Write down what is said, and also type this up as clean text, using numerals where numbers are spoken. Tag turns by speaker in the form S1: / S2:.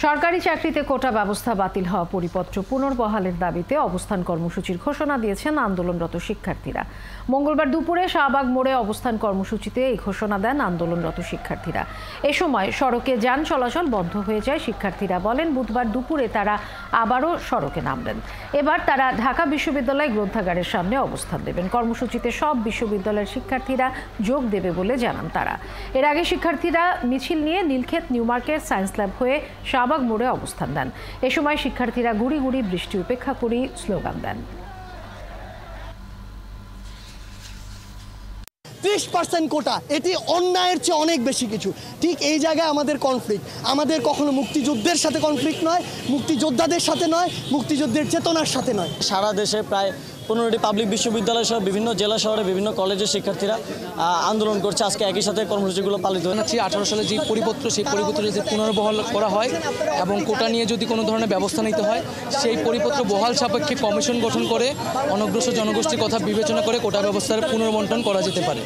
S1: সরকারি চাকরিতে কোটা ব্যবস্থা বাতিল হওয়া পরিপত্র পুনর্বহালের দাবিতে অবস্থান কর্মসূচির ঘোষণা দিয়েছেন আন্দোলনরত শিক্ষার্থীরা। মঙ্গলবার দুপুরে শাহবাগ মোড়ে অবস্থান কর্মসূচিতে এই ঘোষণা দেন আন্দোলনরত শিক্ষার্থীরা। এ সময় সড়কে যান চলাচল বন্ধ হয়ে যায়। শিক্ষার্থীরা বলেন, বুধবার দুপুরে তারা আবারও সড়কে নামবেন। এবার তারা ঢাকা বিশ্ববিদ্যালয় গ্রন্থাগারের সামনে অবস্থান দেবেন। কর্মসূচিতে সব বিশ্ববিদ্যালয়ের শিক্ষার্থীরা যোগ দেবে বলে জানান তারা। এর আগে শিক্ষার্থীরা মিছিল নিয়ে Nilkhet new market science lab হয়ে শাহবাগ মোড়ে অবস্থান দেন। এ সময় শিক্ষার্থীরা গুড়ি গুড়ি বৃষ্টি উপেক্ষা করে স্লোগান দেন।
S2: 30% কোটা, এটি অন্যায়ের চেয়ে অনেক বেশি কিছু। ঠিক এই জায়গায় আমাদের কনফ্লিক্ট, আমাদের কখনো মুক্তিযুদ্ধের সাথে কনফ্লিক্ট নয়, মুক্তিযোদ্ধাদের সাথে নয়, মুক্তিযুদ্ধের চেতনার সাথে নয়।
S3: সারা দেশে প্রায় 15টি পাবলিক বিশ্ববিদ্যালয় সহ বিভিন্ন জেলা শহরে বিভিন্ন কলেজের শিক্ষার্থীরা আন্দোলন করছে। আজকে একই সাথে কর্মসূচিগুলো পালিত হচ্ছে।
S4: 18 সালে যে পরিপত্র, সেই পরিপত্র যদি পুনর্বহাল করা হয় এবং কোটা নিয়ে যদি কোনো ধরনের ব্যবস্থা নিতে হয়, সেই পরিপত্র বহাল সাপেক্ষে কমিশন গঠন করে অনগ্রসর জনগোষ্ঠীর কথা বিবেচনা করে কোটা ব্যবস্থার পুনর্বণ্টন করা যেতে পারে।